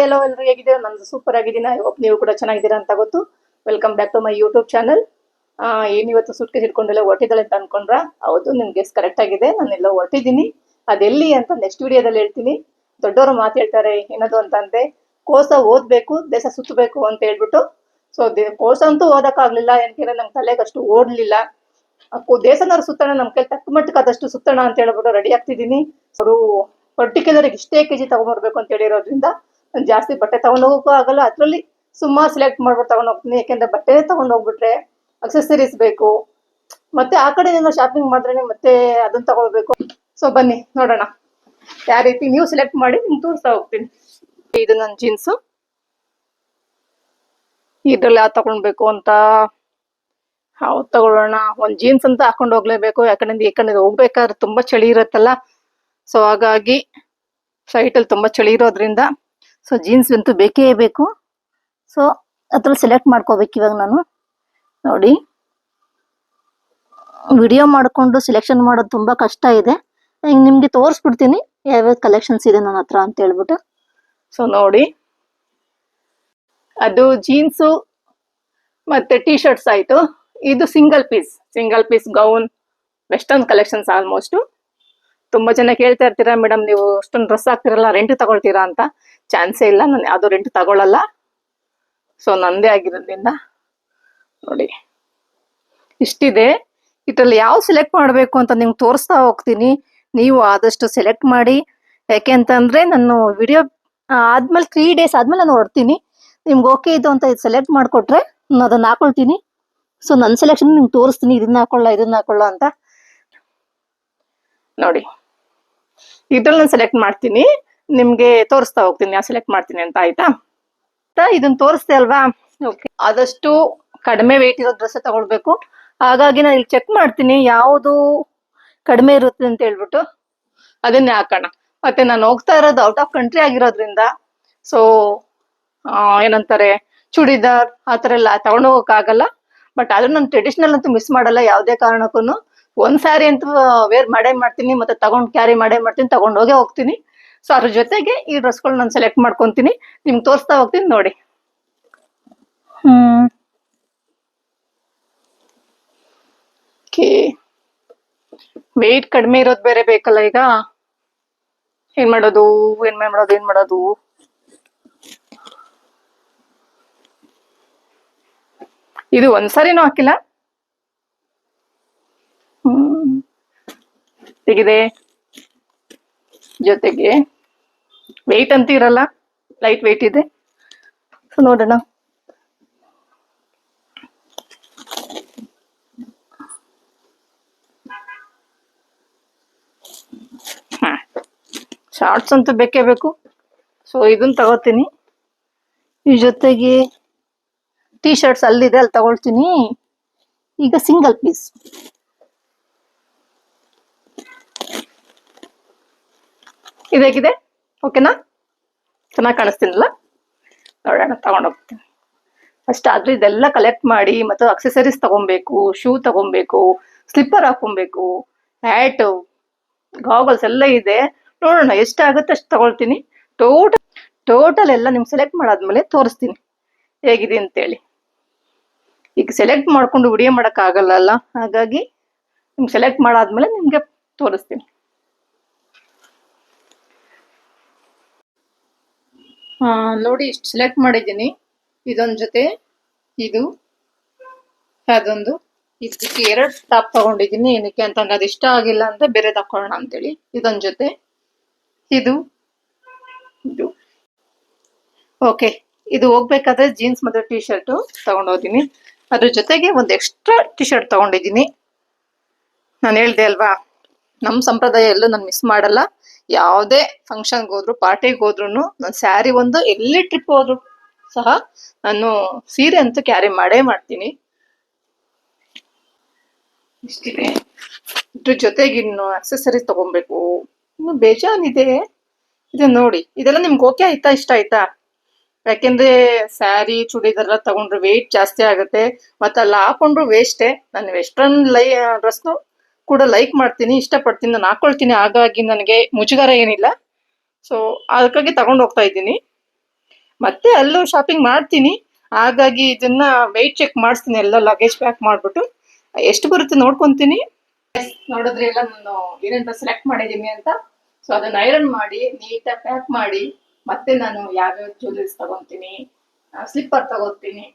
ಎಲ್ಲೋ ಎಲ್ಲರೂ ಹೇಗಿದ್ದೀರಾ? ನಂದು ಸೂಪರ್ ಆಗಿದ್ದೀನಿ. ಐ ಹೋಪ್ ನೀವು ಕೂಡ ಚೆನ್ನಾಗಿದ್ದೀರಾ ಅಂತ ಗೊತ್ತು. Welcome back to my YouTube channel. ಏನಿವತ್ತು ಸುಟ್ಕೆ ಹಿಡ್ಕೊಂಡೆಲ್ಲ ಹೊರಟಿದ್ದಾಳೆ ಅಂತ ಅನ್ಕೊಂಡ್ರ? ಹೌದು, ನಿಮ್ಗೆ ಕರೆಕ್ಟ್ ಆಗಿದೆ. ನಾನೆಲ್ಲ ಹೊರಟಿದ್ದೀನಿ. ಅದೆಲ್ಲಿ ಅಂತ ನೆಕ್ಸ್ಟ್ ವಿಡಿಯೋದಲ್ಲಿ ಹೇಳ್ತೀನಿ. ದೊಡ್ಡವರು ಮಾತು ಹೇಳ್ತಾರೆ, ಏನದು ಅಂತಂದ್ರೆ ಕೋಸ ಓದ್ಬೇಕು, ದೇಶ ಸುತ್ತಬೇಕು ಅಂತ ಹೇಳ್ಬಿಟ್ಟು. ಸೊ ಕೋಸ ಅಂತೂ ಓದಕ್ಕಾಗ್ಲಿಲ್ಲ, ಏನಕ್ಕೆ ನಮ್ ತಲೆಗೆ ಅಷ್ಟು ಓಡ್ಲಿಲ್ಲ. ದೇಶನವ್ರು ಸುತ್ತೋಣ, ನಮ್ ಕೈ ತಕ್ಕ ಮಟ್ಟಕ್ಕೆ ಆದಷ್ಟು ಸುತ್ತೋಣ ಅಂತ ಹೇಳ್ಬಿಟ್ಟು ರೆಡಿ ಆಗ್ತಿದ್ದೀನಿ. ಅವರು ಪರ್ಟಿಕ್ಯುಲರ್ ಇಷ್ಟೇ ಕೆಜಿ ತಗೊಂಡ್ಬರ್ಬೇಕು ಅಂತ ಹೇಳಿರೋದ್ರಿಂದ ಜಾಸ್ತಿ ಬಟ್ಟೆ ತಗೊಂಡ್ ಹೋಗೋಕ್ಕೂ ಆಗಲ್ಲ. ಅದ್ರಲ್ಲಿ ಸುಮಾರು ಸೆಲೆಕ್ಟ್ ಮಾಡ್ಬಿಟ್ಟು ತಗೊಂಡ್ ಹೋಗ್ತೀನಿ. ಯಾಕೆಂದ್ರೆ ಬಟ್ಟೆ ತಗೊಂಡ್ ಹೋಗ್ಬಿಟ್ರೆ ಅಕ್ಸೆಸರೀಸ್ ಬೇಕು, ಮತ್ತೆ ಆ ಕಡೆ ಶಾಪಿಂಗ್ ಮಾಡಿದ್ರೆ ಮತ್ತೆ ಅದನ್ನ ತಗೊಳ್ಬೇಕು. ಸೊ ಬನ್ನಿ ನೋಡೋಣ ಯಾವ ರೀತಿ ನೀವು ಸೆಲೆಕ್ಟ್ ಮಾಡಿ ನಿಮ್ಗೆ ತೋರಿಸ್ತಾ ಹೋಗ್ತೀನಿ. ಇದು ನನ್ನ ಜೀನ್ಸು. ಇದ್ರಲ್ಲಿ ಯಾವ್ದು ತಗೊಳ್ಬೇಕು ಅಂತ ಹೌದು ತಗೊಳ್ಳೋಣ. ಒಂದ್ ಜೀನ್ಸ್ ಅಂತ ಹಾಕೊಂಡು ಹೋಗ್ಲೇಬೇಕು, ಯಾಕಂದ್ರೆ ಈ ಕಡೆ ಹೋಗ್ಬೇಕಾದ್ರೆ ತುಂಬಾ ಚಳಿ ಇರತ್ತಲ್ಲ. ಸೊ ಹಾಗಾಗಿ ಸೈಟಲ್ಲಿ ತುಂಬಾ ಚಳಿ ಇರೋದ್ರಿಂದ ಸೊ ಜೀನ್ಸ್ ಅಂತೂ ಬೇಕೇ ಬೇಕು. ಸೊ ಅದ್ರಲ್ಲಿ ಸೆಲೆಕ್ಟ್ ಮಾಡ್ಕೋಬೇಕು. ಇವಾಗ ನಾನು ನೋಡಿ, ವಿಡಿಯೋ ಮಾಡಿಕೊಂಡು ಸೆಲೆಕ್ಷನ್ ಮಾಡೋದು ತುಂಬಾ ಕಷ್ಟ ಇದೆ. ನಿಮ್ಗೆ ತೋರಿಸ್ಬಿಡ್ತೀನಿ ಯಾವ್ಯಾವ ಕಲೆಕ್ಷನ್ಸ್ ಇದೆ ನನ್ನ ಹತ್ರ ಅಂತ ಹೇಳ್ಬಿಟ್ಟು. ಸೊ ನೋಡಿ, ಅದು ಜೀನ್ಸು ಮತ್ತೆ ಟಿ ಶರ್ಟ್ಸ್ ಆಯ್ತು. ಇದು single piece gown, western collections. Almost ತುಂಬಾ ಜನ ಕೇಳ್ತಾ ಇರ್ತೀರಾ, ಮೇಡಮ್ ನೀವು ಅಷ್ಟೊಂದು ಡ್ರೆಸ್ ಹಾಕ್ತಿರಲ್ಲ, ರೆಂಟ್ ತಗೊಳ್ತೀರಾ ಅಂತ. ಚಾನ್ಸೇ ಇಲ್ಲ, ನಾನು ಯಾವ್ದು ರೆಂಟ್ ತಗೊಳ್ಳಲ್ಲ. ಸೊ ನಂದೇ ಆಗಿರೋದ್ರಿಂದ ನೋಡಿ ಇಷ್ಟಿದೆ. ಇದ್ರಲ್ಲಿ ಯಾವ ಸೆಲೆಕ್ಟ್ ಮಾಡಬೇಕು ಅಂತ ನಿಮ್ಗೆ ತೋರಿಸ್ತಾ ಹೋಗ್ತೀನಿ. ನೀವು ಆದಷ್ಟು ಸೆಲೆಕ್ಟ್ ಮಾಡಿ. ಯಾಕೆ ಅಂತಂದ್ರೆ ನಾನು ವಿಡಿಯೋ ಆದ್ಮೇಲೆ 3 days ಆದ್ಮೇಲೆ ನಾನು ಹೊರಡ್ತೀನಿ. ನಿಮ್ಗೆ ಓಕೆ ಇದು ಅಂತ ಇದು ಸೆಲೆಕ್ಟ್ ಮಾಡಿಕೊಟ್ರೆ ನಾನು ಅದನ್ನ ಹಾಕೊಳ್ತೀನಿ. ಸೊ ನನ್ನ ಸೆಲೆಕ್ಷನ್ ನಿಮ್ಗೆ ತೋರಿಸ್ತೀನಿ, ಇದನ್ನ ಹಾಕೊಳ್ಳ ಅಂತ. ನೋಡಿ, ಇದ್ರಲ್ಲಿ ನಾನು ಸೆಲೆಕ್ಟ್ ಮಾಡ್ತೀನಿ, ನಿಮ್ಗೆ ತೋರಿಸ್ತಾ ಹೋಗ್ತೀನಿ ಯಾವ ಸೆಲೆಕ್ಟ್ ಮಾಡ್ತೀನಿ ಅಂತ. ಆಯ್ತಾ? ಇದನ್ನ ತೋರಿಸ್ತೆ ಅಲ್ವಾ? ಓಕೆ, ಆದಷ್ಟು ಕಡಿಮೆ ವೆಯ್ಟ್ ಇರೋ ಡ್ರೆಸ್ ತಗೊಳ್ಬೇಕು. ಹಾಗಾಗಿ ನಾನು ಇಲ್ಲಿ ಚೆಕ್ ಮಾಡ್ತೀನಿ ಯಾವುದು ಕಡಿಮೆ ಇರುತ್ತೆ ಅಂತ ಹೇಳ್ಬಿಟ್ಟು ಅದನ್ನೇ ಹಾಕೋಣ. ಮತ್ತೆ ನಾನು ಹೋಗ್ತಾ ಇರೋದು ಔಟ್ ಆಫ್ ಕಂಟ್ರಿ ಆಗಿರೋದ್ರಿಂದ ಸೊ ಏನಂತಾರೆ, ಚೂಡಿದಾರ್ ಆ ಥರ ಎಲ್ಲ ತಗೊಂಡು ಹೋಗೋಕ್ಕಾಗಲ್ಲ. ಬಟ್ ಆದ್ರೂ ನಾನು ಟ್ರೆಡಿಷನಲ್ ಅಂತೂ ಮಿಸ್ ಮಾಡಲ್ಲ ಯಾವುದೇ ಕಾರಣಕ್ಕೂ. ಒಂದ್ ಸ್ಯಾರಿ ಅಂತೂ ವೇರ್ ಮಾಡೇ ಮಾಡ್ತೀನಿ, ಮತ್ತೆ ಕ್ಯಾರಿ ಮಾಡೇ ಮಾಡ್ತೀನಿ, ತಗೊಂಡೋಗೇ ಹೋಗ್ತೀನಿ. ಸೊ ಅದ್ರ ಜೊತೆಗೆ ಈ ಡ್ರೆಸ್ಗಳು ನಾನು ಸೆಲೆಕ್ಟ್ ಮಾಡ್ಕೊಂತೀನಿ, ನಿಮ್ಗೆ ತೋರಿಸ್ತಾ ಹೋಗ್ತೀನಿ ನೋಡಿ. ವೆಯ್ಟ್ ಕಡಿಮೆ ಇರೋದು ಬೇರೆ ಬೇಕಲ್ಲ. ಈಗ ಏನ್ ಮಾಡೋದು. ಇದು ಒಂದ್ಸರಿನೂ ಹಾಕಿಲ್ಲ, ತೆಗಿದೆ. ಜೊತೆಗೆ ವೆಯ್ಟ್ ಅಂತ ಇರಲ್ಲ, ಲೈಟ್ ವೆಯ್ಟ್ ಇದೆ. ಸೊ ನೋಡೋಣ. ಶಾರ್ಟ್ಸ್ ಅಂತೂ ಬೇಕೇ ಬೇಕು. ಸೊ ಇದನ್ನ ತಗೋತೀನಿ. ಈ ಜೊತೆಗೆ ಟಿ ಶರ್ಟ್ಸ್ ಅಲ್ಲಿದೆ, ಅಲ್ಲಿ ತಗೊಳ್ತೀನಿ. ಈಗ ಸಿಂಗಲ್ ಪೀಸ್ ಇದೇಗಿದೆ. ಓಕೆನಾ? ಚೆನ್ನಾಗಿ ಕಾಣಿಸ್ತೀನಲ್ಲ? ನೋಡೋಣ, ತಗೊಂಡೋಗ್ತೀನಿ. ಫಸ್ಟ್ ಆದ್ರೆ ಇದೆಲ್ಲ ಕಲೆಕ್ಟ್ ಮಾಡಿ, ಮತ್ತು ಅಕ್ಸೆಸರೀಸ್ ತಗೊಬೇಕು, ಶೂ ತಗೊಬೇಕು, ಸ್ಲಿಪ್ಪರ್ ಹಾಕೊಬೇಕು, ಹ್ಯಾಟ್, ಗಾಗಲ್ಸ್ ಎಲ್ಲ ಇದೆ. ನೋಡೋಣ ಎಷ್ಟಾಗುತ್ತೆ ಅಷ್ಟು ತಗೊಳ್ತೀನಿ. ಟೋಟಲ್ ಎಲ್ಲ ನಿಮ್ಗೆ ಸೆಲೆಕ್ಟ್ ಮಾಡಾದ್ಮೇಲೆ ತೋರಿಸ್ತೀನಿ ಹೇಗಿದೆ ಅಂತೇಳಿ. ಈಗ ಸೆಲೆಕ್ಟ್ ಮಾಡ್ಕೊಂಡು ವಿಡಿಯೋ ಮಾಡಕ್ ಆಗಲ್ಲ, ಹಾಗಾಗಿ ನಿಮ್ಗೆ ಸೆಲೆಕ್ಟ್ ಮಾಡಾದ್ಮೇಲೆ ನಿಮ್ಗೆ ತೋರಿಸ್ತೀನಿ. ನೋಡಿ, ಇಷ್ಟು ಸೆಲೆಕ್ಟ್ ಮಾಡಿದ್ದೀನಿ. ಇದೊಂದು ಜೊತೆ, ಇದು ಅದೊಂದು, ಇದಕ್ಕೆ 2 ಟಾಪ್ ತಗೊಂಡಿದ್ದೀನಿ. ಏನಕ್ಕೆ ಅಂತಂದ್ರೆ ಅದು ಇಷ್ಟ ಆಗಿಲ್ಲ ಅಂದ್ರೆ ಬೇರೆ ತಕೊಳ್ಳೋಣ ಅಂತೇಳಿ. ಇದೊಂದು ಜೊತೆ, ಇದು ಓಕೆ. ಇದು ಹೋಗ್ಬೇಕಾದ್ರೆ ಜೀನ್ಸ್ ಮತ್ತೆ ಟಿ ಶರ್ಟ್ ತಗೊಂಡೋಗಿದ್ದೀನಿ. ಅದ್ರ ಜೊತೆಗೆ ಒಂದು ಎಕ್ಸ್ಟ್ರಾ ಟಿ ಶರ್ಟ್ ತಗೊಂಡಿದ್ದೀನಿ. ನಾನು ಹೇಳ್ದೆ ಅಲ್ವಾ, ನಮ್ಮ ಸಂಪ್ರದಾಯ ಎಲ್ಲೂ ನಾನು ಮಿಸ್ ಮಾಡಲ್ಲ. ಯಾವುದೇ ಫಂಕ್ಷನ್ಗೆ ಹೋದ್ರು, ಪಾರ್ಟಿಗೆ ಹೋದ್ರು, ನಾನು ಸ್ಯಾರಿ ಒಂದು ಎಲ್ಲಿ ಟ್ರಿಪ್ ಹೋದ್ರು ಸಹ ನಾನು ಸೀರೆ ಅಂತೂ ಕ್ಯಾರಿ ಮಾಡೇ ಮಾಡ್ತೀನಿ. ಇಷ್ಟಿದೆ. ಇದ್ರ ಜೊತೆಗೆ ಇನ್ನು ಅಕ್ಸೆಸರೀಸ್ ತಗೊಬೇಕು, ಇನ್ನು ಬೇಜಾನಿದೆ. ಇದು ನೋಡಿ, ಇದೆಲ್ಲ ನಿಮ್ಗೆ ಓಕೆ ಆಯ್ತಾ? ಇಷ್ಟ ಆಯ್ತಾ? ಯಾಕೆಂದ್ರೆ ಸ್ಯಾರಿ ಚೂಡಿದಾರ ತಗೊಂಡ್ರೆ ವೆಯ್ಟ್ ಜಾಸ್ತಿ ಆಗುತ್ತೆ, ಮತ್ತೆ ಅಲ್ಲಿ ಹಾಕೊಂಡ್ರು ವೇಸ್ಟೇ. ನಾನು ವೆಸ್ಟರ್ನ್ ಡ್ರೆಸ್ ಕೂಡ ಲೈಕ್ ಮಾಡ್ತೀನಿ, ಇಷ್ಟಪಡ್ತೀನಿ, ನಾನು ಹಾಕೊಳ್ತೀನಿ. ಹಾಗಾಗಿ ನನಗೆ ಮುಜುಗರ ಏನಿಲ್ಲ. ಸೊ ಅದಕ್ಕಾಗಿ ತಗೊಂಡು ಹೋಗ್ತಾ ಇದ್ದೀನಿ. ಮತ್ತೆ ಅಲ್ಲೂ ಶಾಪಿಂಗ್ ಮಾಡ್ತೀನಿ. ಹಾಗಾಗಿ ಇದನ್ನ ವೆಯ್ಟ್ ಚೆಕ್ ಮಾಡಿಸ್ತೀನಿ, ಎಲ್ಲ ಲಗೇಜ್ ಪ್ಯಾಕ್ ಮಾಡಿಬಿಟ್ಟು ಎಷ್ಟು ಬರುತ್ತೆ ನೋಡ್ಕೊತೀನಿ. ನೋಡಿದ್ರೆ ಎಲ್ಲ ನಾನು ಏನೇನು ಸೆಲೆಕ್ಟ್ ಮಾಡಿದ್ದೀನಿ ಅಂತ. ಸೊ ಅದನ್ನ ಐರನ್ ಮಾಡಿ ನೀಟಾಗಿ ಪ್ಯಾಕ್ ಮಾಡಿ ಮತ್ತೆ ನಾನು ಯಾವ್ಯಾವ ಜ್ಯುವೆಲರೀಸ್ ತಗೊಂತೀನಿ, ಸ್ಲಿಪ್ಪರ್ ತಗೋತೀನಿ,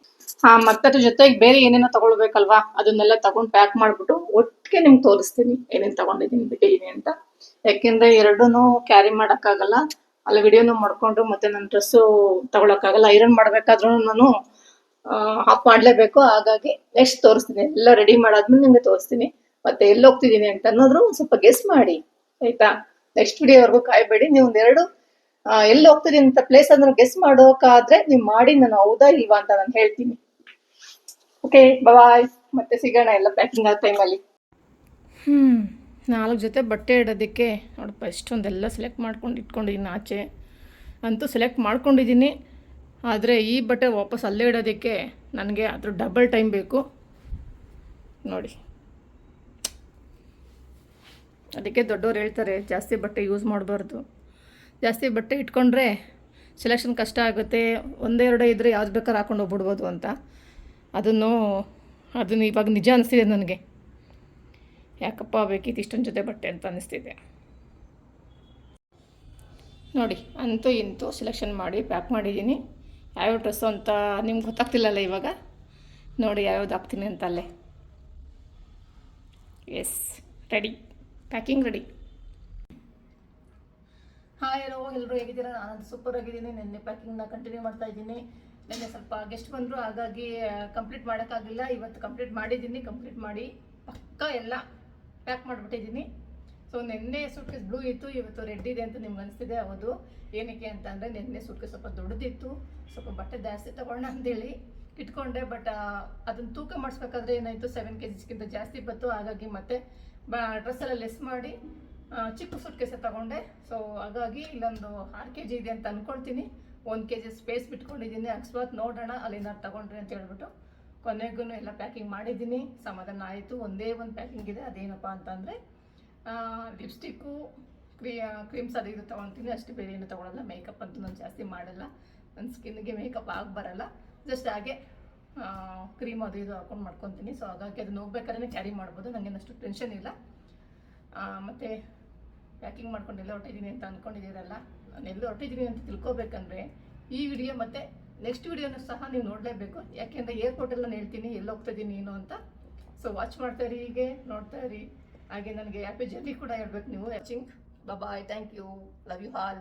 ಮತ್ತೆ ಅದ್ರ ಜೊತೆಗೆ ಬೇರೆ ಏನೇನೋ ತಗೊಳ್ಬೇಕಲ್ವಾ, ಅದನ್ನೆಲ್ಲ ತಗೊಂಡು ಪ್ಯಾಕ್ ಮಾಡ್ಬಿಟ್ಟು ಒಟ್ಟಿಗೆ ನಿಮ್ಗೆ ತೋರಿಸ್ತೀನಿ ಏನೇನು ತಗೊಂಡಿದ್ದೀನಿ ಬಿಟ್ಟಿದ್ದೀನಿ ಅಂತ. ಯಾಕೆಂದ್ರೆ ಎರಡೂ ಕ್ಯಾರಿ ಮಾಡೋಕ್ಕಾಗಲ್ಲ, ಅಲ್ಲಿ ವಿಡಿಯೋನು ಮಾಡ್ಕೊಂಡು ಮತ್ತೆ ನನ್ನ ಡ್ರೆಸ್ಸು ತಗೊಳಕ್ಕಾಗಲ್ಲ. ಐರನ್ ಮಾಡ್ಬೇಕಾದ್ರೂ ನಾನು ಆಫ್ ಮಾಡಲೇಬೇಕು. ಹಾಗಾಗಿ ನೆಕ್ಸ್ಟ್ ತೋರಿಸ್ತೀನಿ, ಎಲ್ಲ ರೆಡಿ ಮಾಡಾದ್ಮೇಲೆ ನಿಮ್ಗೆ ತೋರಿಸ್ತೀನಿ. ಮತ್ತೆ ಎಲ್ಲಿ ಹೋಗ್ತಿದ್ದೀನಿ ಅಂತ ಅನ್ನೋದ್ರು ಸ್ವಲ್ಪ ಗೆಸ್ ಮಾಡಿ ಆಯ್ತಾ. ನೆಕ್ಸ್ಟ್ ವಿಡಿಯೋವರೆಗೂ ಕಾಯ್ಬೇಡಿ. ನೀವು ಒಂದೆರಡು ಎಲ್ಲಿ ಹೋಗ್ತಿದ್ದೀನಿ ಅಂತ ಪ್ಲೇಸ್ ಅದನ್ನ ಗೆಸ್ ಮಾಡೋಕಾದ್ರೆ ನೀವು ಮಾಡಿ, ನಾನು ಹೌದಾ ಇಲ್ವಾ ಅಂತ ನಾನು ಹೇಳ್ತೀನಿ. ಓಕೆ ಬಾಯ್, ಮತ್ತೆ ಸಿಗೋಣ ಎಲ್ಲ ಪ್ಯಾಕಿಂಗ್ ಆದ ಟೈಮಲ್ಲಿ. 4 ಜೊತೆ ಬಟ್ಟೆ ಇಡೋದಕ್ಕೆ ನೋಡಪ್ಪ ಎಷ್ಟೊಂದೆಲ್ಲ ಸೆಲೆಕ್ಟ್ ಮಾಡ್ಕೊಂಡು ಇಟ್ಕೊಂಡಿದ್ದೀನಿ. ಆಚೆ ಅಂತೂ ಸೆಲೆಕ್ಟ್ ಮಾಡ್ಕೊಂಡಿದ್ದೀನಿ, ಆದರೆ ಈ ಬಟ್ಟೆ ವಾಪಸ್ ಅಲ್ಲೇ ಇಡೋದಕ್ಕೆ ನನಗೆ ಅದ್ರ ಡಬಲ್ ಟೈಮ್ ಬೇಕು ನೋಡಿ. ಅದಕ್ಕೆ ದೊಡ್ಡವ್ರು ಹೇಳ್ತಾರೆ ಜಾಸ್ತಿ ಬಟ್ಟೆ ಯೂಸ್ ಮಾಡಬಾರ್ದು, ಜಾಸ್ತಿ ಬಟ್ಟೆ ಇಟ್ಕೊಂಡ್ರೆ ಸೆಲೆಕ್ಷನ್ ಕಷ್ಟ ಆಗುತ್ತೆ, ಒಂದೇ ಎರಡೇ ಇದ್ದರೆ ಯಾವ್ದು ಬೇಕಾದ್ರೆ ಹಾಕೊಂಡು ಹೋಗ್ಬಿಡ್ಬೋದು ಅಂತ. ಅದನ್ನು ಇವಾಗ ನಿಜ ಅನಿಸ್ತಿದೆ ನನಗೆ. ಯಾಕಪ್ಪ ಬೇಕಿತ್ತು ಇಷ್ಟೊಂದು ಜೊತೆ ಬಟ್ಟೆ ಅಂತ ಅನ್ನಿಸ್ತಿದೆ ನೋಡಿ. ಅಂತೂ ಇಂತೂ ಸೆಲೆಕ್ಷನ್ ಮಾಡಿ ಪ್ಯಾಕ್ ಮಾಡಿದ್ದೀನಿ. ಯಾವ್ಯಾವ ಡ್ರೆಸ್ಸು ಅಂತ ನಿಮ್ಗೆ ಗೊತ್ತಾಗ್ತಿಲ್ಲಲ್ಲ ಇವಾಗ, ನೋಡಿ ಯಾವ್ಯಾವ್ದು ಹಾಕ್ತೀನಿ ಅಂತ ಅಲ್ಲೇ. Yes, ready, packing ready. Hi hello, ಎಲ್ಲರೂ ಹೇಗಿದ್ದೀರಾ? ನಾನು ಸೂಪರ್ ಆಗಿದ್ದೀನಿ. ನಿನ್ನೆ ಪ್ಯಾಕಿಂಗ್ನ ಕಂಟಿನ್ಯೂ ಮಾಡ್ತಾ ಇದ್ದೀನಿ. ನಿನ್ನೆ ಸ್ವಲ್ಪ ಗೆಸ್ಟ್ ಬಂದರು, ಹಾಗಾಗಿ ಕಂಪ್ಲೀಟ್ ಮಾಡೋಕ್ಕಾಗಲಿಲ್ಲ. ಇವತ್ತು ಕಂಪ್ಲೀಟ್ ಮಾಡಿದ್ದೀನಿ. ಕಂಪ್ಲೀಟ್ ಮಾಡಿ ಪಕ್ಕ ಎಲ್ಲ ಪ್ಯಾಕ್ ಮಾಡಿಬಿಟ್ಟಿದ್ದೀನಿ. ಸೊ ನಿನ್ನೆ ಸೂಟ್ಕೇಸ್ ಬ್ಲೂ ಇತ್ತು, ಇವತ್ತು ರೆಡ್ ಇದೆ ಅಂತ ನಿಮ್ಗೆ ಅನಿಸ್ತಿದೆ. ಹೌದು, ಏನಕ್ಕೆ ಅಂತ ಅಂದರೆ ನಿನ್ನೆ ಸೂಟ್ಕೇಸ್ ಸ್ವಲ್ಪ ದೊಡ್ಡದಿತ್ತು, ಸ್ವಲ್ಪ ಬಟ್ಟೆ ಜಾಸ್ತಿ ತೊಗೊಳ್ಳೋಣ ಅಂತೇಳಿ ಇಟ್ಕೊಂಡೆ. ಬಟ್ ಅದನ್ನು ತೂಕ ಮಾಡಿಸ್ಬೇಕಾದ್ರೆ ಏನಾಯಿತು, 7 kg ಜಾಸ್ತಿ ಬಂತು. ಹಾಗಾಗಿ ಮತ್ತೆ ಡ್ರೆಸ್ಸೆಲ್ಲ ಲೆಸ್ ಮಾಡಿ ಚಿಕ್ಕ ಸೂಟ್ಕೇಸೆ ತಗೊಂಡೆ. ಸೊ ಹಾಗಾಗಿ ಇಲ್ಲೊಂದು 6 kg ಇದೆ ಅಂತ ಅಂದ್ಕೊಳ್ತೀನಿ. 1 kg ಸ್ಪೇಸ್ ಬಿಟ್ಕೊಂಡಿದ್ದೀನಿ. ಅಕಸ್ಮಾತ್ ನೋಡೋಣ ಅಲ್ಲೇನಾದ್ರು ತಗೊಂಡ್ರಿ ಅಂತ ಹೇಳ್ಬಿಟ್ಟು ಕೊನೆಗೂ ಎಲ್ಲ ಪ್ಯಾಕಿಂಗ್ ಮಾಡಿದ್ದೀನಿ. ಸಮಾಧಾನ ಆಯಿತು. ಒಂದೇ ಒಂದು ಪ್ಯಾಕಿಂಗ್ ಇದೆ, ಅದೇನಪ್ಪ ಅಂತಂದರೆ ಲಿಪ್ಸ್ಟಿಕ್ಕು, ಕ್ರೀಮ್ಸ್ ಅದು ಇದು ತೊಗೊಳ್ತೀನಿ ಅಷ್ಟು, ಬೇರೆ ಏನು ತೊಗೊಳಲ್ಲ. ಮೇಕಪ್ ಅಂತೂ ನಾನು ಜಾಸ್ತಿ ಮಾಡಲ್ಲ, ನನ್ನ ಸ್ಕಿನ್ಗೆ ಮೇಕಪ್ ಆಗಿ ಬರಲ್ಲ. ಜಸ್ಟ್ ಹಾಗೆ ಕ್ರೀಮ್ ಅದು ಇದು ಹಾಕೊಂಡು ಮಾಡ್ಕೊತೀನಿ. ಸೊ ಹಾಗಾಗಿ ಅದನ್ನ ಹೋಗ್ಬೇಕಾದ್ರೆ ಕ್ಯಾರಿ ಮಾಡ್ಬೋದು, ನನಗೇನಷ್ಟು ಟೆನ್ಷನ್ ಇಲ್ಲ. ಮತ್ತು ಪ್ಯಾಕಿಂಗ್ ಮಾಡ್ಕೊಂಡು ಎಲ್ಲ ಹೊಟ್ಟಿದ್ದೀನಿ ಅಂತ ಅಂದ್ಕೊಂಡಿದ್ದೀರಲ್ಲ, ನಾನು ಎಲ್ಲ ಹೊಟ್ಟಿದ್ದೀನಿ ಅಂತ ತಿಳ್ಕೊಬೇಕಂದ್ರೆ ಈ ವಿಡಿಯೋ ಮತ್ತು ನೆಕ್ಸ್ಟ್ ವಿಡಿಯೋನೂ ಸಹ ನೀವು ನೋಡಲೇಬೇಕು. ಯಾಕೆಂದರೆ ಏರ್ಪೋರ್ಟಲ್ಲಿ ನಾನು ಹೇಳ್ತೀನಿ ಎಲ್ಲಿ ಹೋಗ್ತಾಯಿದ್ದೀನಿ ನೀನು ಅಂತ. ಸೊ ವಾಚ್ ಮಾಡ್ತಾಯಿರಿ, ಹೀಗೆ ನೋಡ್ತಾ ಇರಿ. ಹಾಗೆ ನನಗೆ ಹ್ಯಾಪಿ ಜರ್ನಿ ಕೂಡ ಹೇಳ್ಬೇಕು ನೀವು. Watching, bye, thank you, love you all.